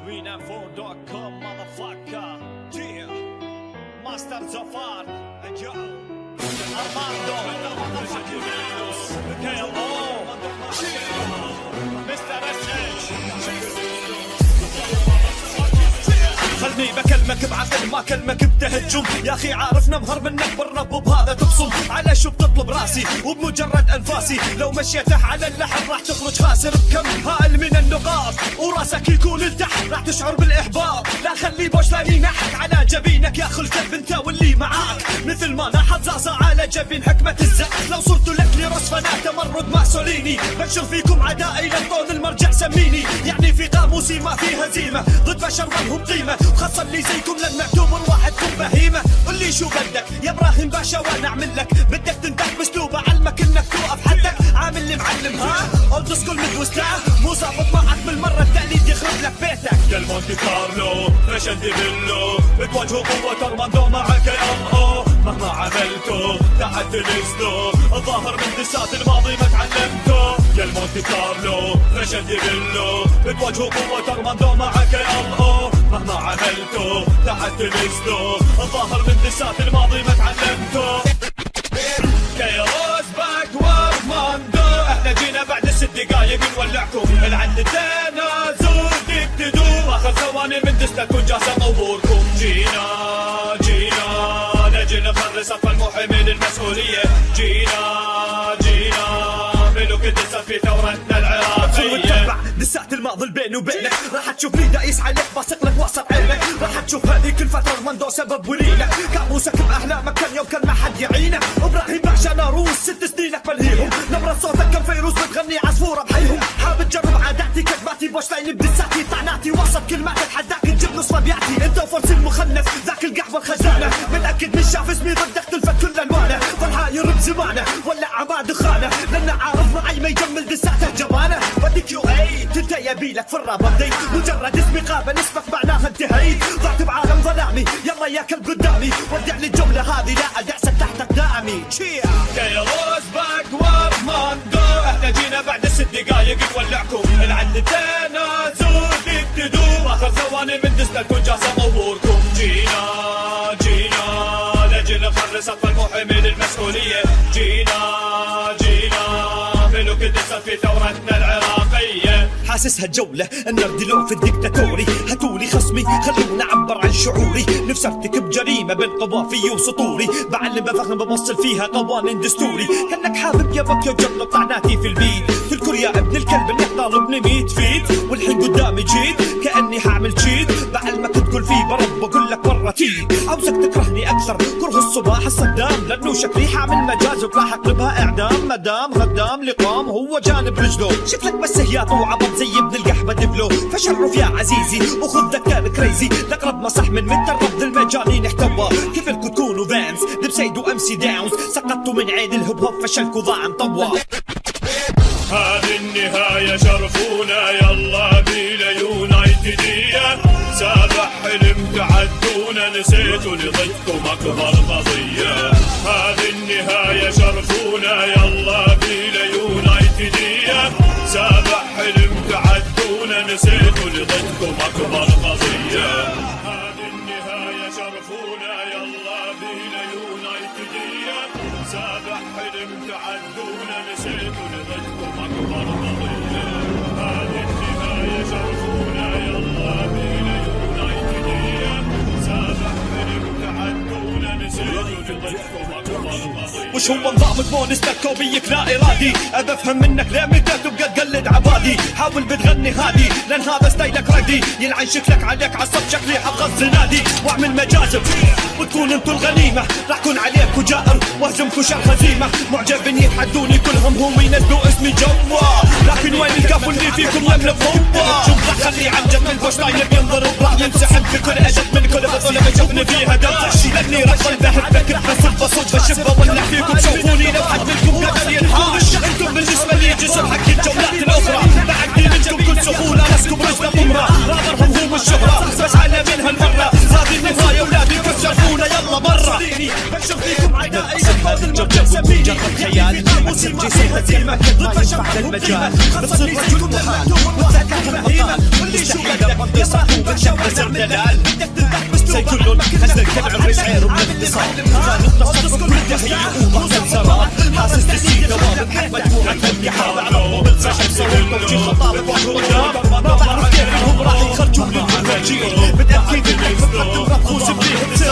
Winamphone.com, motherfucker. Yeah. Masters of Art. And yo. Armando. KLO. Mr. SH. خلني بكلمك بعقل ما كلمك بتهجم. يا اخي عارف نمهر منك بالرب وبهذا تبصم. على شو بتطلب راسي وبمجرد انفاسي لو مشيته على اللحن راح تخرج خاسر بكم هائل من النقاط وراسك يكون لتحت راح تشعر بالاحباط. لا خلي بوشلاني نحك على جبينك يا اخو الكلب انت واللي معاك مثل ما نحط زعزع على جبين حكمة الزق. لو صرت لك لرص فانا تمرد ماسوليني بشر فيكم عدائي للطون المرجع سميني. يعني في قاموسي ما في هزيمة ضد بشر ما لهم قيمة وخاصة اللي زيكم لن معتبر واحدكم بهيمة. قل لي شو بدك يا ابراهيم باشا وانا اعمل لك بدك تنتج باسلوب اعلمك انك توقف حدك عامل لي معلم ها اولد سكول متوسع مو ظابط معك بالمرة التقليد يخرب لك بيتك. ديل مونتي كارلو فاشل ديفيلو بتواجهوا قوة ارماندو معك يا مهما عملتوا تحت تنزلوا الظاهر من دسات الماضي ما تعلمتوا. ديل مونتي كارلو فاشل ديفيلو بتواجهوا قوة ارماندو معك يا مهما عملتوا تحت تنزلوا الظاهر من دسات الماضي ما تعلمتوا. كيروز باك وارماندو احنا جينا بعد 6 دقايق نولعكم العدتين ازور تبتدوا اخر ثواني من دستة تكون جاهزة طبوركم. جينا نجي نخلص اطفال محمل المسؤولية. جينا ملوك الدسة في ثورتنا العراقية. دسات الماضي بيني وبينك راح تشوفني دايس عليك باسق لك وسط عينك. راح تشوف هذيك الفترة ارماندو سبب وليلك كابوسك باحلامك كان يوم كان ما حد يعينك. ابراهيم باشا ناروس 6 سنينك بلهيهم نبرة صوتك كان فيروز بتغني عصفورة بحيهم. حابب تجرب عاداتي كذباتي بوشلاين بدساتي طعناتي وسط كلمات اتحداك تجيب نص مبيعتي. انت وفرس المخنث ذاك القحوة الخزانة متأكد من شاف اسمي ضدك تلفت كل الوانه. فالحاير بزمانه ولع عباد دخانه لان عارف معي ما يجمل دساته جبانه. بدك يو اي انت يبيلك في الراب بدي مجرد اسمي قابل اسمك معناها انتهيت. ضعت بعالم ظلامي يلا يا كلب قدامي ودع لي الجملة هذه لا ادعسك تحت اقدامي. كيروز باك وارماندو احنا جينا بعد 6 دقايق نولعكم العدتين ازور تبتدوا اخر ثواني من دسنا تكون جاهزة طوركم. جينا نجي نخلص اطفال محمل المسؤولية. جينا ملوك الدسة في ثورتنا العراقية. حاسسها الجولة النردلو في الدكتاتوري هاتولي خصمي خلوني اعبر عن شعوري. نفسي ارتكب جريمة بين قوافي وسطوري بعلم بفهم بمصل فيها قوانين دستوري. كانك حابب يا بك يجرب طعناتي في البيت تذكر يا ابن الكلب انك طالب نميت فيت والحين قدامي جيت كاني حامل جيت بعلمك تقول فيه برب واقول لك مرة تيت. عاوزك تكرهني اكثر كره الصباح الصدام لانه شكلي حامل مجاز وراح اقلبها اعدام. مدام غدام لقام هو جانب رجله شكلك بس هياط وعبط زي ابن القحبة دبلو. فشرف يا عزيزي وخذ ذكان كريزي لقرب مصح من متر رفض المجانين احتوى. كيفكم تكونوا فانز دبسيد وامسي داونز سقطتوا من عين الهب هوب فشلكوا ضاع مطوى. هذه النهاية شرفونا يلا بينا يونايتدية. سابح حلم تعدونا نسيتوا لضدكم اكبر قضية. هذه النهاية شرفونا يلا بينا يونايتدية. سابح حلم تعدونا نسيتوا لضدكم اكبر قضية. هذه النهاية شرفونا يلا بينا يونايتدية. سابح حلم تعدونا نسيتوا لضدكم اكبر قضية. هذه النهاية شرفونا يلا بينا يونايتدية. سابح حلم تعدونا نسيتوا لضدكم اكبر قضية. وش هو نظامك مو نستكوبيك لا ارادي ابى افهم منك ليه متى تبقى تقلد عبادي. حاول بتغني هادي لان هذا ستايلك ردي يلعن شكلك عليك عصب شكلي حق الزنادي واعمل مجازف وتكون انتو الغنيمة راح كون عليك جائر واهزمكو شر هزيمة. معجبين يتحدوني كلهم هم ينزلوا اسمي جوا لكن وين الكفو اللي فيكم يملك قوة. شوف راح خلي عمجد من بوشلاين بينضرب راح ينسحب بكل اجد من كل بطولة بشوفني فيها داش لاني رجل بحبك بصب صدفة شبه ولع فيكم شوفوني لو حد منكم قدر ينحاش. انتم بالنسبة لي جسر حق الجولات الاخرى بعد منكم كل سهولة ناسكم رجل قمرة راضرهم هم الشهرة بس على منها المرة. هذه النهاية ولادي كسرفونا يلا برا بشوف فيكم عدائي هذا المرجع مجرد خيال أكسب جسمك المكان ما ينفع للمجال بتصير رجل محال وتأكد المقال مستحيل رد يصرخ وبتشبه زر دلال زي كل خزنك تبع الرسعير وبالاتصال خالق نصف كل تهيئ وضغط الزرار حاسس تسيد دوام مجموعة البحار على طول صاحب صوت وجه خطر